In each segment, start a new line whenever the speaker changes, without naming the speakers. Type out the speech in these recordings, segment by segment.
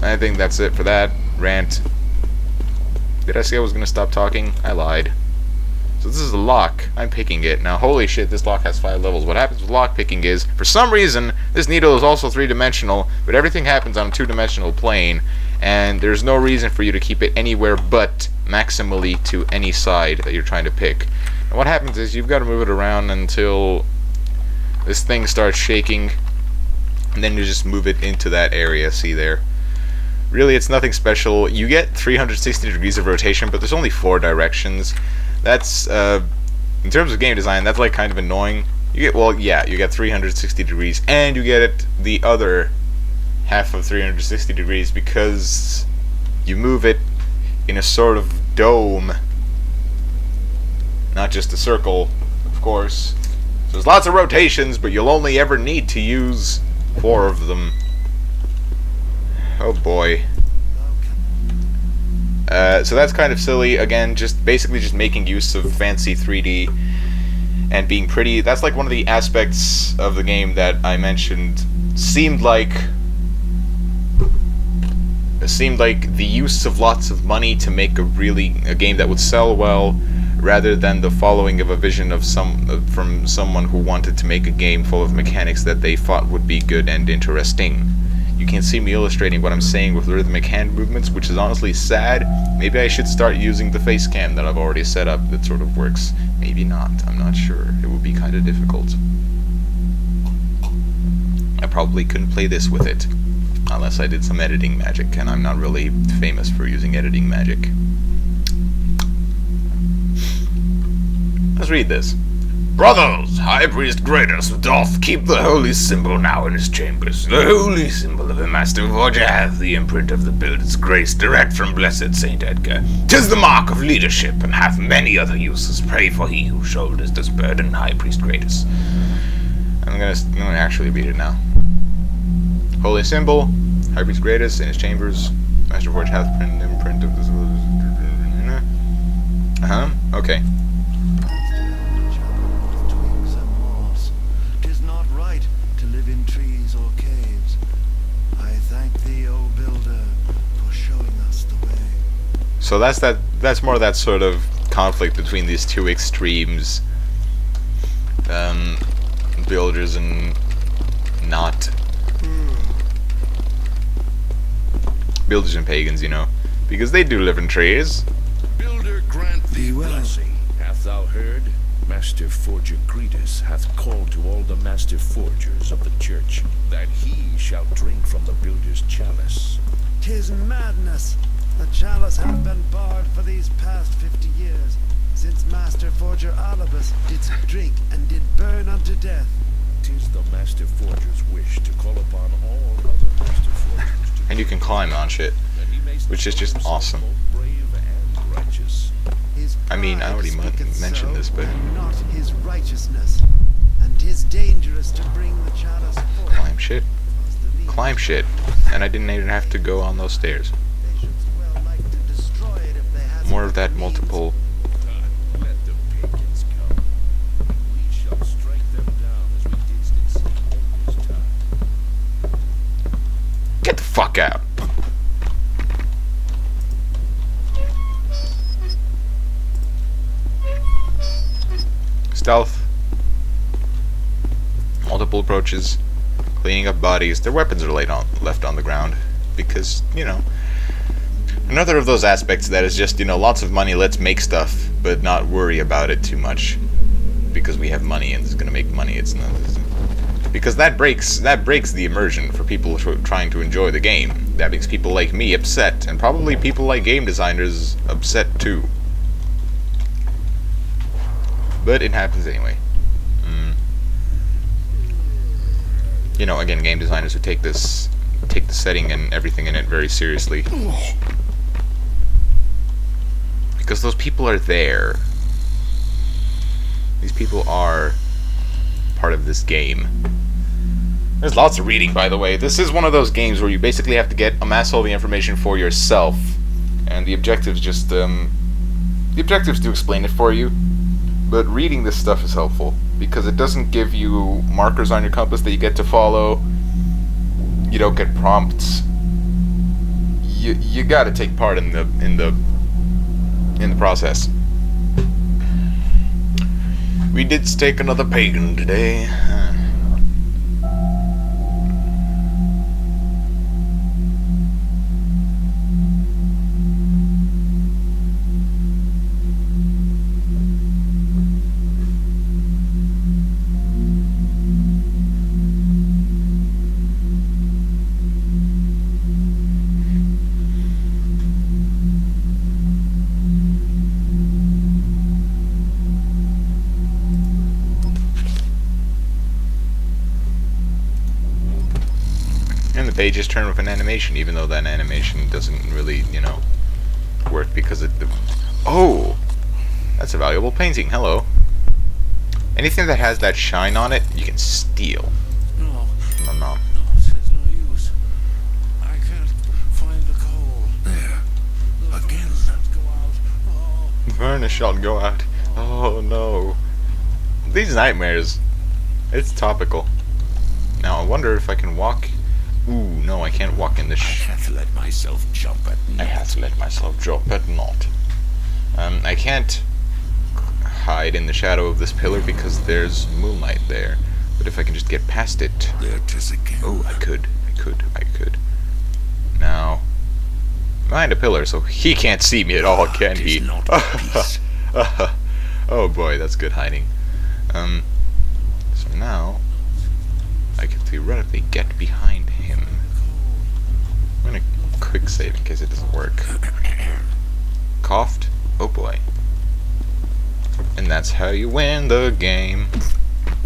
I think that's it for that rant. Did I say I was gonna stop talking? I lied. So this is a lock. I'm picking it. Now, holy shit, this lock has 5 levels. What happens with lock picking is, for some reason, this needle is also 3-dimensional, but everything happens on a 2-dimensional plane, and there's no reason for you to keep it anywhere but maximally to any side that you're trying to pick. And what happens is, you've got to move it around until this thing starts shaking, and then you just move it into that area, see there. Really, it's nothing special. You get 360 degrees of rotation, but there's only 4 directions. That's, in terms of game design, that's like kind of annoying. You get, well, yeah, you get 360 degrees, and you get it the other half of 360 degrees because you move it in a sort of dome, not just a circle, of course. So there's lots of rotations, but you'll only ever need to use 4 of them. Oh boy. So that's kind of silly. Again, just basically just making use of fancy 3D and being pretty. That's like one of the aspects of the game that I mentioned seemed like the use of lots of money to make a game that would sell well, rather than the following of a vision of from someone who wanted to make a game full of mechanics that they thought would be good and interesting. You can see me illustrating what I'm saying with rhythmic hand movements, which is honestly sad. Maybe I should start using the face cam that I've already set up that sort of works. Maybe not, I'm not sure. It would be kind of difficult. I probably couldn't play this with it, unless I did some editing magic, and I'm not really famous for using editing magic. Let's read this. Brothers, High Priest Greatus doth keep the holy symbol now in his chambers. The holy symbol of the Master Forger hath the imprint of the builder's grace direct from blessed Saint Edgar. 'Tis the mark of leadership, and hath many other uses. Pray for he who shoulders this burden, High Priest Greatus. I'm gonna actually read it now. Holy symbol, High Priest Greatus in his chambers. Master Forger hath an imprint of this. Okay. So that's more that sort of conflict between these two extremes, builders and not builders and pagans, you know, because they do live in trees.
Builder, grant thee blessing. Hath thou heard? Master Forger Gretus hath called to all the Master Forgers of the church, that he shall drink from the builder's chalice.
'Tis madness. The chalice hath been barred for these past 50 years, since Master Forger Alibus did drink and did burn unto death.
'Tis the Master Forger's wish to call upon all other Master Forgers to
And you can climb on shit, which is just awesome. I mean, I already mentioned this, but
not his righteousness, and 'tis dangerous to bring the chalice forth.
Climb shit, climb shit, and I didn't even have to go on those stairs. More of that multiple.
Let the pagans come. We shall strike them down as we did in St. Edgar's time.
Get the fuck out. Stealth. Multiple approaches. Cleaning up bodies. Their weapons are left on the ground. Because, you know. Another of those aspects that is just, you know, lots of money, let's make stuff, but not worry about it too much. Because we have money and it's gonna make money. It's not... Because that breaks the immersion for people trying to enjoy the game. That makes people like me upset, and probably people like game designers upset too. But it happens anyway. You know, again, game designers who take the setting and everything in it very seriously. Because those people are there. These people are part of this game. There's lots of reading, by the way. This is one of those games where you basically have to amass all the information for yourself, and the objectives just the objectives do explain it for you. But reading this stuff is helpful because it doesn't give you markers on your compass that you get to follow. You don't get prompts. you gotta take part in the process. We did stake another pagan today. And the pages turn with an animation, even though that animation doesn't really, you know, work because of the... Oh! That's a valuable painting. Hello. Anything that has that shine on it, you can steal.
No.
No.
No, there's no use. I can't find the coal. There. Again. Go out. Oh.
Furnace shall go out. Oh no. These nightmares. It's topical. Now I wonder if I can walk... Ooh, no, I can't walk in this.
I have to let myself jump at night.
I have to let myself jump at night. I can't hide in the shadow of this pillar because there's moonlight there. But if I can just get past it...
There 'tis again.
Oh, I could. Now... Behind a pillar, so he can't see me at all, can he?
Not peace.
Oh boy, that's good hiding. So now... I can theoretically get behind him. I'm gonna quick save in case it doesn't work. Coughed. Oh boy. And that's how you win the game.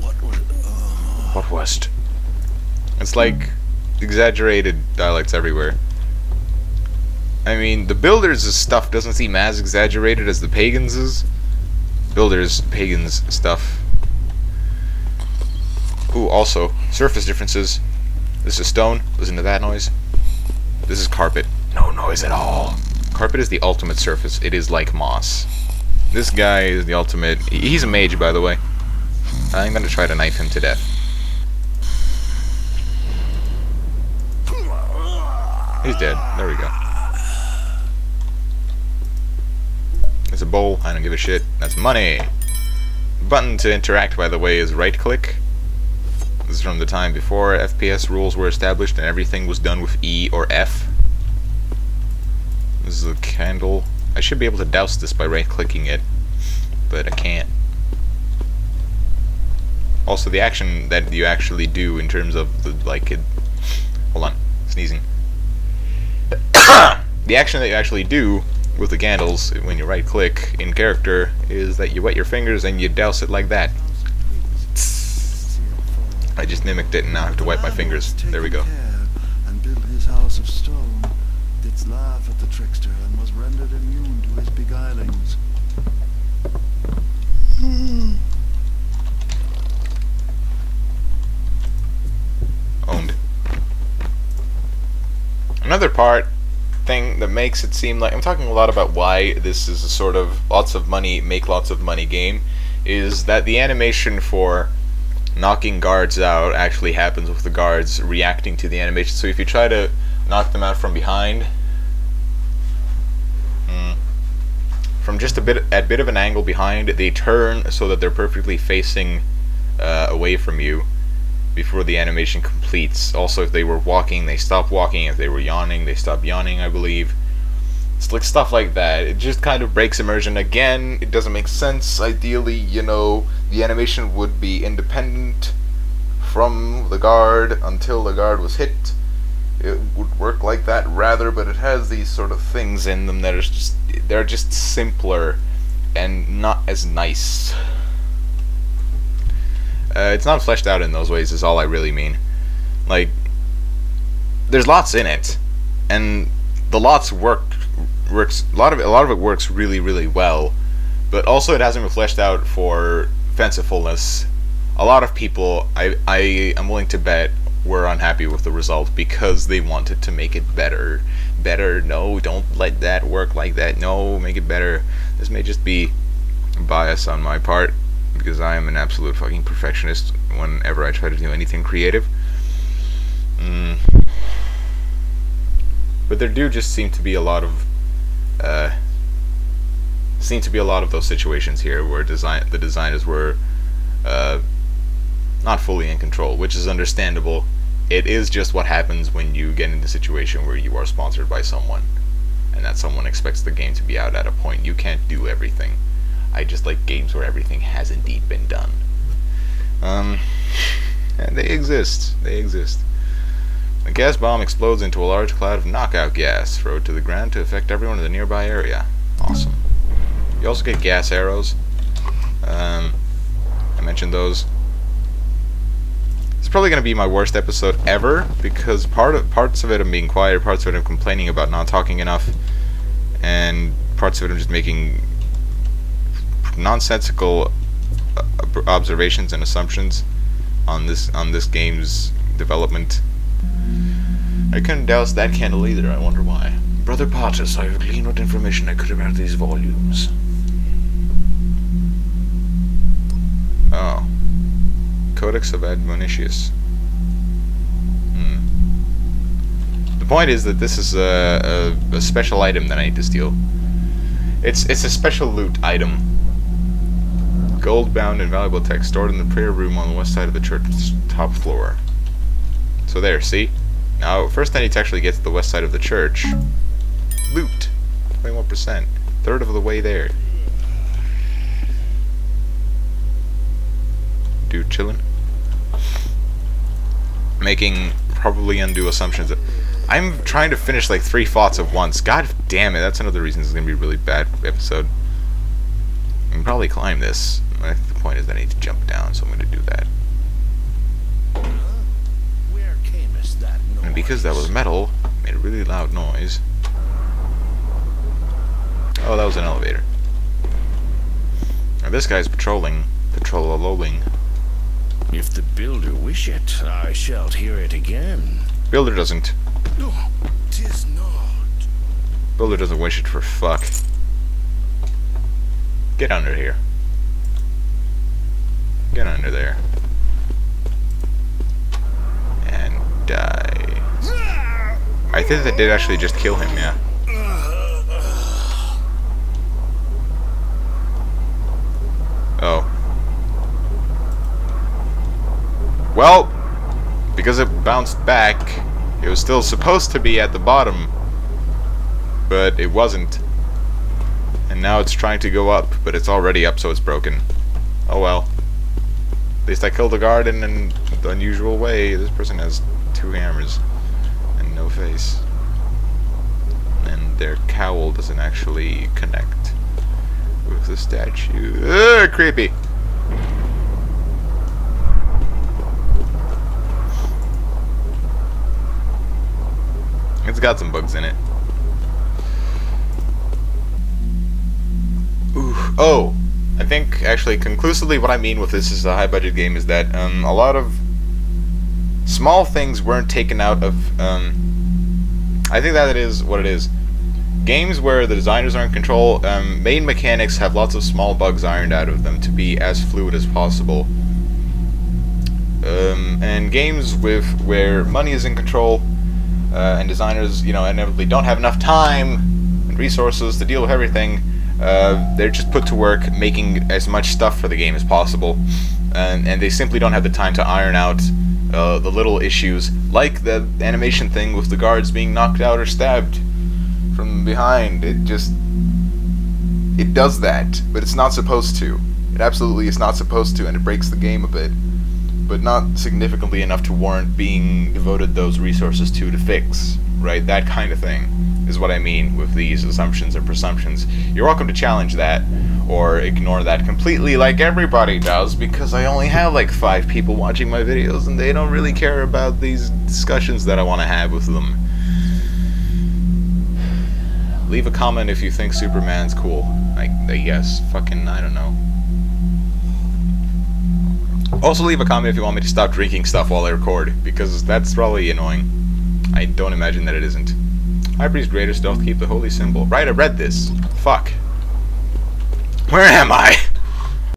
What was it? It's like exaggerated dialects everywhere. I mean, the builders' stuff doesn't seem as exaggerated as the pagans' pagans' stuff. Ooh, also, surface differences. This is stone. Listen to that noise. This is carpet. No noise at all. Carpet is the ultimate surface. It is like moss. This guy is the ultimate... He's a mage, by the way. I'm gonna try to knife him to death. He's dead. There we go. There's a bowl. I don't give a shit. That's money. The button to interact, by the way, is right-click. This is from the time before FPS rules were established and everything was done with E or F. This is a candle. I should be able to douse this by right-clicking it, but I can't. Also, the action that you actually do in terms of the, like, hold on, sneezing. The action that you actually do with the candles when you right-click in character is that you wet your fingers and you douse it like that. I just mimicked it and now I have to wipe my fingers. There we go.
And built his house of stone, didst laugh at the trickster and was rendered immune to his beguilings.
Owned. Another thing that makes it seem like I'm talking a lot about why this is a sort of lots of money, make lots of money game, is that the animation for knocking guards out actually happens with the guards reacting to the animation. So if you try to knock them out from behind, from just a bit of an angle behind, they turn so that they're perfectly facing away from you before the animation completes. Also, if they were walking, they stop walking. If they were yawning, they stop yawning, I believe. It's like stuff like that. It just kind of breaks immersion. Again, it doesn't make sense. Ideally, you know, the animation would be independent from the guard until the guard was hit. It would work like that rather, but it has these sort of things in them that are just, they're just simpler and not as nice. It's not fleshed out in those ways is all I really mean. Like, there's lots in it, and the lots works a lot of it works really, really well, but also it hasn't been fleshed out for fancifulness. A lot of people, I am willing to bet, were unhappy with the result because they wanted to make it better. No, don't let that work like that. No, make it better. This may just be bias on my part because I am an absolute fucking perfectionist whenever I try to do anything creative. But there do just seem to be a lot of those situations here where the designers were not fully in control, which is understandable. It is just what happens when you get in a situation where you are sponsored by someone, and that someone expects the game to be out at a point. You can't do everything. I just like games where everything has indeed been done. And they exist. They exist. A gas bomb explodes into a large cloud of knockout gas, throw it to the ground to affect everyone in the nearby area. Awesome. You also get gas arrows. I mentioned those. It's probably going to be my worst episode ever, because parts of it I'm being quiet, parts of it I'm complaining about not talking enough, and parts of it I'm just making nonsensical observations and assumptions on this game's development. I couldn't douse that candle either, I wonder why. Brother Pottus, I have gleaned what information I could about these volumes. Oh. Codex of Admonitius. The point is that this is a special item that I need to steal. It's a special loot item. Gold-bound and valuable text stored in the prayer room on the west side of the church's top floor. So there, see? Now, first I need to actually get to the west side of the church. Loot. 21%. Third of the way there. Dude, chillin'. Making probably undue assumptions. I'm trying to finish like 3 thoughts at once. God damn it, that's another reason this is going to be a really bad episode. I can probably climb this. I think the point is that I need to jump down, so I'm going to do that.
Where camest that noise?
And because that was metal, it made a really loud noise. Oh, that was an elevator. Now this guy's patrolling. Patrol-a-lolling.
If the builder wish it, I shall hear it again.
Builder doesn't.
No, 'tis not.
Builder doesn't wish it for fuck. Get under here. Get under there. And die. I think that did actually just kill him, yeah. Oh. Well, because it bounced back, it was still supposed to be at the bottom, but it wasn't. And now it's trying to go up, but it's already up, so it's broken. Oh well. At least I killed the guard in an unusual way. This person has 2 hammers and no face. And their cowl doesn't actually connect with the statue. Ugh, creepy. It's got some bugs in it. Ooh. Oh, I think actually conclusively what I mean with this is a high budget game is that a lot of small things weren't taken out of I think that it is what it is. Games where the designers are in control, main mechanics have lots of small bugs ironed out of them to be as fluid as possible. And games where money is in control, and designers, you know, inevitably don't have enough time and resources to deal with everything, they're just put to work making as much stuff for the game as possible, and they simply don't have the time to iron out the little issues, like the animation thing with the guards being knocked out or stabbed from behind. It does that, but it's not supposed to. It absolutely is not supposed to, and it breaks the game a bit, but not significantly enough to warrant being devoted those resources to fix, right? That kind of thing is what I mean with these assumptions and presumptions. You're welcome to challenge that, or ignore that completely like everybody does, because I only have like 5 people watching my videos, and they don't really care about these discussions that I want to have with them. Leave a comment if you think Superman's cool. I guess. Fucking, I don't know. Also leave a comment if you want me to stop drinking stuff while I record, because that's probably annoying. I don't imagine that it isn't. High Priest Greater Stealth, keep the holy symbol. Right, I read this. Fuck. Where am I?